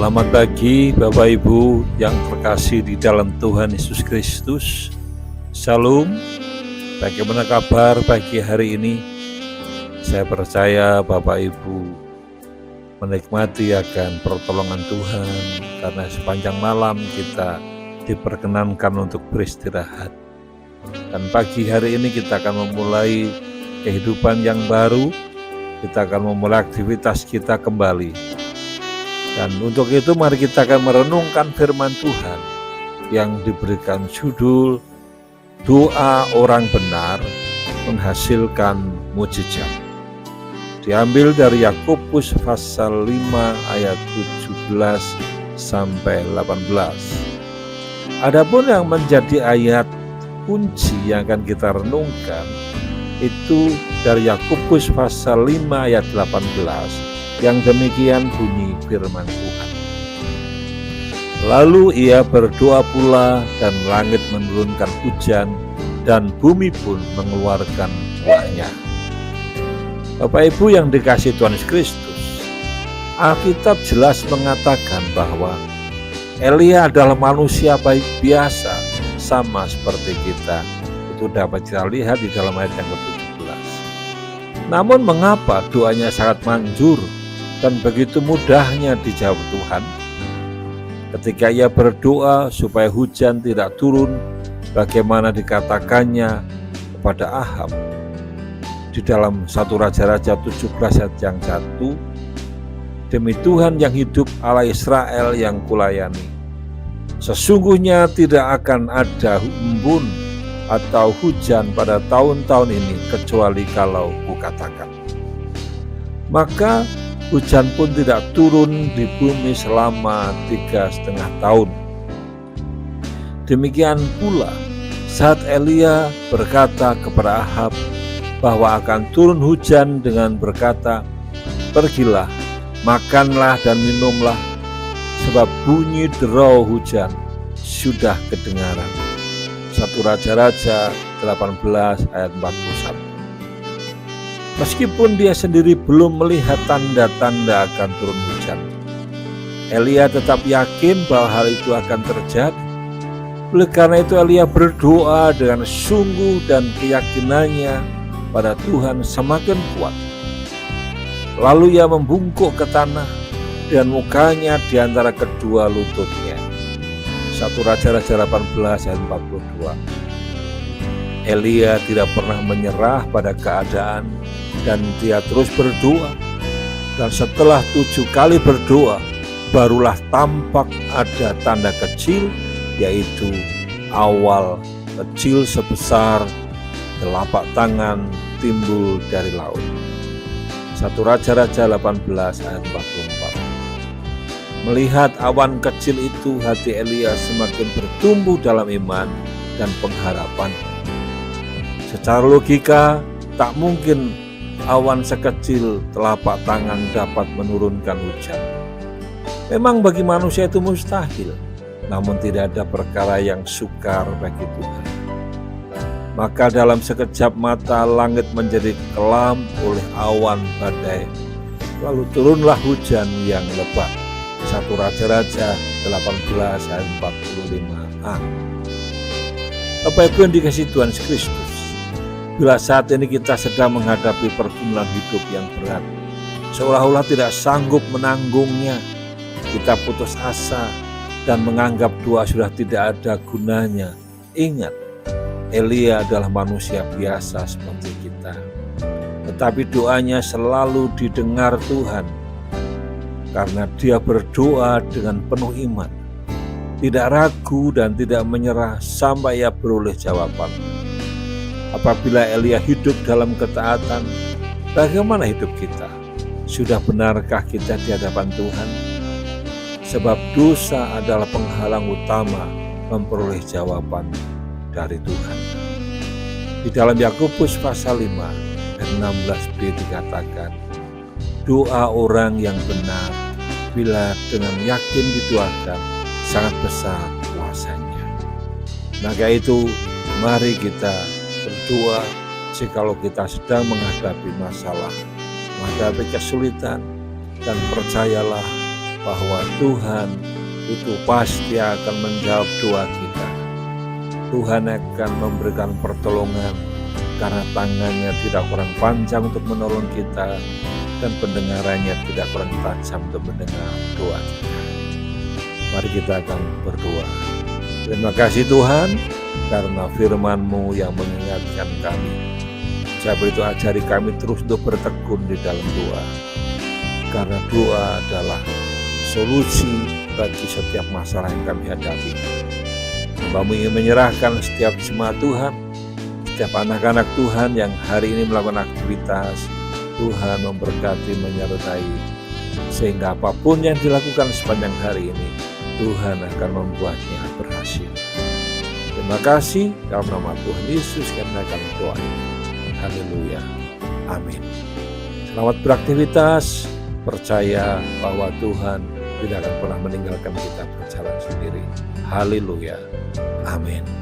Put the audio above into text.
Selamat pagi Bapak Ibu yang terkasih di dalam Tuhan Yesus Kristus. Shalom. Bagaimana kabar pagi hari ini? Saya percaya Bapak Ibu menikmati akan pertolongan Tuhan, karena sepanjang malam kita diperkenankan untuk beristirahat. Dan pagi hari ini kita akan memulai kehidupan yang baru. Kita akan memulai aktivitas kita kembali. Dan untuk itu mari kita akan merenungkan firman Tuhan yang diberikan judul Doa Orang Benar Menghasilkan Mujizat. Diambil dari Yakobus pasal 5 ayat 17 sampai 18. Adapun yang menjadi ayat kunci yang akan kita renungkan itu dari Yakobus pasal 5 ayat 18. Yang demikian bunyi firman Tuhan. Lalu ia berdoa pula, dan langit menurunkan hujan, dan bumi pun mengeluarkan buahnya. Bapak Ibu yang dikasihi Tuhan Yesus Kristus, Alkitab jelas mengatakan bahwa Elia adalah manusia baik biasa, sama seperti kita. Itu dapat kita lihat di dalam ayat yang ke-17. Namun mengapa doanya sangat manjur dan begitu mudahnya dijawab Tuhan? Ketika ia berdoa supaya hujan tidak turun, bagaimana dikatakannya kepada Ahab di dalam 1 Raja-Raja 17 ayat yang 1, demi Tuhan yang hidup, Allah Israel yang kulayani, sesungguhnya tidak akan ada embun atau hujan pada tahun-tahun ini kecuali kalau kukatakan. Maka hujan pun tidak turun di bumi selama 3,5 tahun. Demikian pula saat Elia berkata kepada Ahab bahwa akan turun hujan dengan berkata, pergilah, makanlah dan minumlah, sebab bunyi derau hujan sudah kedengaran. 1 Raja-Raja 18 ayat 41. Meskipun dia sendiri belum melihat tanda-tanda akan turun hujan, Elia tetap yakin bahwa hal itu akan terjadi. Oleh karena itu Elia berdoa dengan sungguh, dan keyakinannya pada Tuhan semakin kuat. Lalu ia membungkuk ke tanah dan mukanya di antara kedua lututnya. 1 Raja-Raja 18 ayat 42. Elia tidak pernah menyerah pada keadaan, dan dia terus berdoa. Dan setelah 7 kali berdoa, barulah tampak ada tanda kecil, yaitu awal kecil sebesar telapak tangan timbul dari laut. 1 Raja-Raja 18 ayat 44. Melihat awan kecil itu, hati Elia semakin bertumbuh dalam iman dan pengharapan. Secara logika, tak mungkin awan sekecil telapak tangan dapat menurunkan hujan. Memang bagi manusia itu mustahil, namun tidak ada perkara yang sukar bagi Tuhan. Maka dalam sekejap mata langit menjadi kelam oleh awan badai, lalu turunlah hujan yang lebat. 1 Raja-Raja 18 ayat 45a. Bapak Ibu yang dikasihi Tuhan Yesus Kristus, bila saat ini kita sedang menghadapi pergumulan hidup yang berat, seolah-olah tidak sanggup menanggungnya, kita putus asa dan menganggap doa sudah tidak ada gunanya. Ingat, Elia adalah manusia biasa seperti kita, tetapi doanya selalu didengar Tuhan, karena dia berdoa dengan penuh iman, tidak ragu dan tidak menyerah sampai ia beroleh jawaban. Apabila Elia hidup dalam ketaatan, bagaimana hidup kita? Sudah benarkah kita di hadapan Tuhan? Sebab dosa adalah penghalang utama memperoleh jawaban dari Tuhan. Di dalam Yakobus pasal 5 ayat 16b dikatakan, doa orang yang benar bila dengan yakin didoakan sangat besar kuasanya. Maka itu mari kita berdoa jikalau kita sedang menghadapi masalah, menghadapi kesulitan, dan percayalah bahwa Tuhan itu pasti akan menjawab doa kita. Tuhan akan memberikan pertolongan karena tangannya tidak kurang panjang untuk menolong kita dan pendengarannya tidak kurang tajam untuk mendengar doa kita. Mari kita akan berdoa. Terima kasih Tuhan karena firman-Mu yang mengingatkan kami. Sebab itu ajari kami terus untuk bertekun di dalam doa. Karena doa adalah solusi bagi setiap masalah yang kami hadapi. Hamba-Mu ingin menyerahkan setiap jemaat Tuhan, setiap anak-anak Tuhan yang hari ini melakukan aktivitas. Tuhan memberkati, menyertai, sehingga apapun yang dilakukan sepanjang hari ini, Tuhan akan membuatnya berhasil. Terima kasih, dalam nama Tuhan Yesus kami akan doa. Haleluya. Amin. Selamat beraktivitas, percaya bahwa Tuhan tidak akan pernah meninggalkan kita berjalan sendiri. Haleluya. Amin.